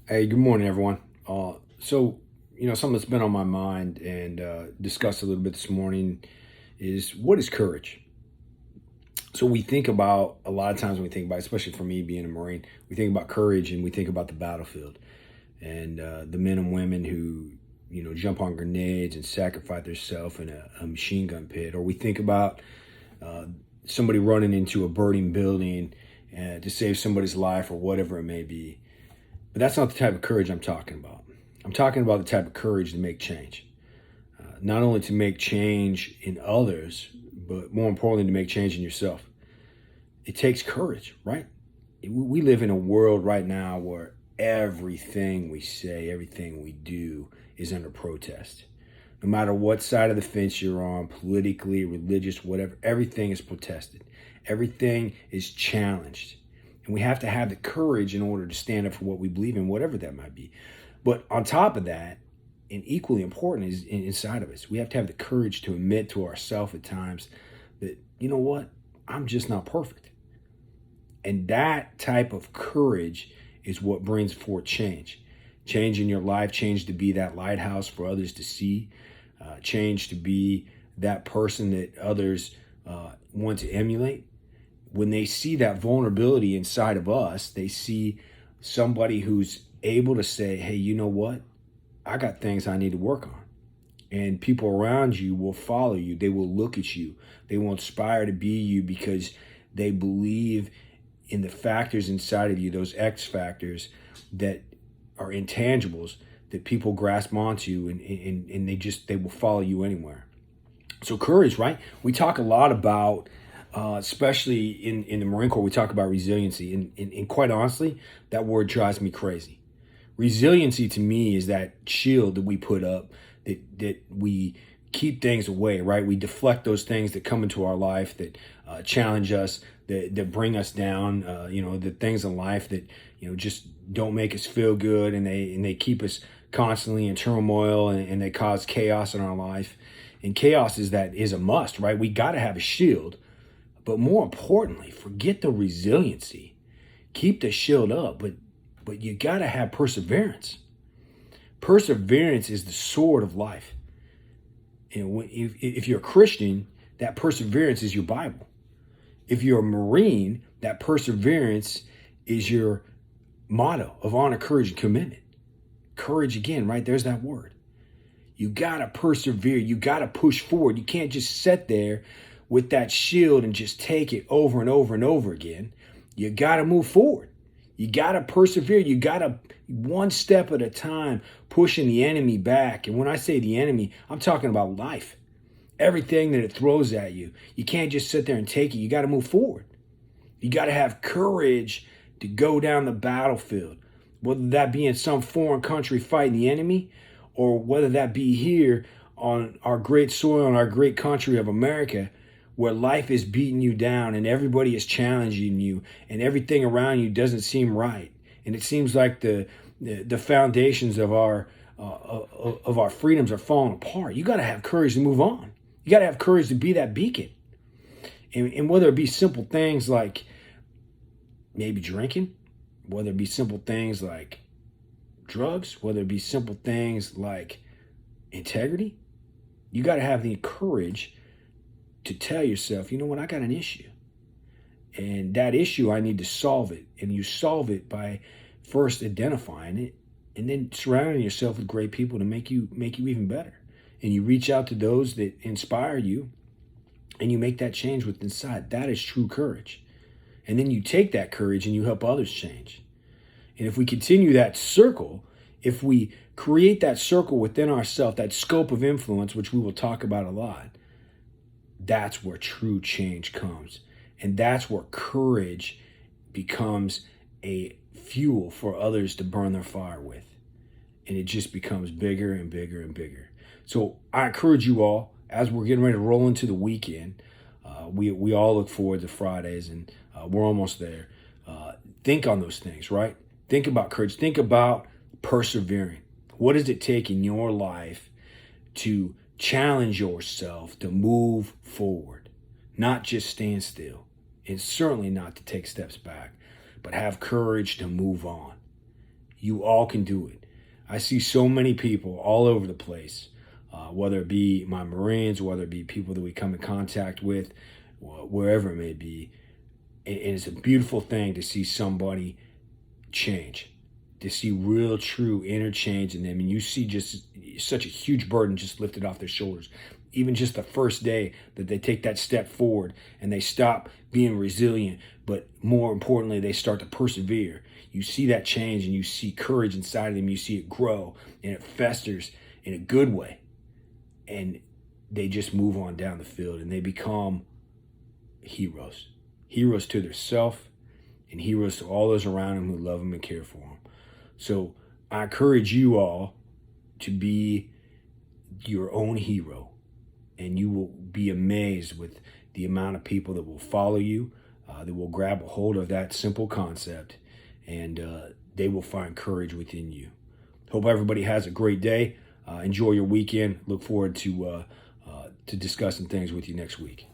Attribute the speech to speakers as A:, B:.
A: Hey, good morning, everyone. Something that's been on my mind and discussed a little bit this morning is what is courage? So we think about a lot of times when we think about, especially for me being a Marine, we think about courage and we think about the battlefield and the men and women who, jump on grenades and sacrifice themselves in a machine gun pit. Or we think about uh, somebody running into a burning building to save somebody's life or whatever it may be. But that's not the type of courage I'm talking about. I'm talking about the type of courage to make change. Not only to make change in others, but more importantly, to make change in yourself. It takes courage, right? We live in a world right now where everything we say, everything we do is under protest. No matter what side of the fence you're on, politically, religious, whatever, everything is protested. Everything is challenged. And we have to have the courage in order to stand up for what we believe in, whatever that might be. But on top of that, and equally important is inside of us, we have to have the courage to admit to ourselves at times that, you know what, I'm just not perfect. And that type of courage is what brings forth change. Change in your life, change to be that lighthouse for others to see, change to be that person that others want to emulate. When they see that vulnerability inside of us, they see somebody who's able to say, hey, you know what? I got things I need to work on. And people around you will follow you. They will look at you. They will inspire to be you because they believe in the factors inside of you, those X factors that are intangibles that people grasp onto and they will follow you anywhere. So courage, right? We talk a lot about, especially in the Marine Corps, we talk about resiliency. And quite honestly, that word drives me crazy. Resiliency to me is that shield that we put up, that we keep things away, right? We deflect those things that come into our life that challenge us, that bring us down, the things in life that, just don't make us feel good, and they keep us constantly in turmoil, and they cause chaos in our life. And chaos is a must, right? We got to have a shield, but more importantly, forget the resiliency. Keep the shield up, but you got to have perseverance. Perseverance is the sword of life. And if you're a Christian, that perseverance is your Bible. If you're a Marine, that perseverance is your motto of honor, courage, and commitment. Courage again, right? There's that word. You got to persevere. You got to push forward. You can't just sit there with that shield and just take it over and over and over again. You got to move forward. You got to persevere. You got to, one step at a time, pushing the enemy back. And when I say the enemy, I'm talking about life. Everything that it throws at you. You can't just sit there and take it. You got to move forward. You got to have courage to go down the battlefield, whether that be in some foreign country fighting the enemy, or whether that be here on our great soil, on our great country of America, where life is beating you down and everybody is challenging you and everything around you doesn't seem right. And it seems like the foundations of our freedoms are falling apart. You got to have courage to move on. You got to have courage to be that beacon. And whether it be simple things like maybe drinking, whether it be simple things like drugs, whether it be simple things like integrity, you got to have the courage to tell yourself, you know what, I got an issue. And that issue, I need to solve it. And you solve it by first identifying it and then surrounding yourself with great people to make you even better. And you reach out to those that inspire you and you make that change within inside. That is true courage. And then you take that courage and you help others change. And if we continue that circle, if we create that circle within ourselves, that scope of influence, which we will talk about a lot, that's where true change comes. And that's where courage becomes a fuel for others to burn their fire with. And it just becomes bigger and bigger and bigger. So I encourage you all, as we're getting ready to roll into the weekend, we all look forward to Fridays, and we're almost there. Think on those things, right? Think about courage. Think about persevering. What does it take in your life to challenge yourself to move forward, not just stand still, and certainly not to take steps back, but have courage to move on? You all can do it. I see so many people all over the place, whether it be my Marines, whether it be people that we come in contact with, wherever it may be. And it's a beautiful thing to see somebody change, to see real, true inner change in them. And you see just such a huge burden just lifted off their shoulders. Even just the first day that they take that step forward and they stop being resilient, but more importantly, they start to persevere. You see that change and you see courage inside of them. You see it grow and it festers in a good way. And they just move on down the field and they become heroes. Heroes to their self and heroes to all those around them who love them and care for them. So I encourage you all to be your own hero. And you will be amazed with the amount of people that will follow you, that will grab a hold of that simple concept, and they will find courage within you. Hope everybody has a great day. Enjoy your weekend. Look forward to discussing things with you next week.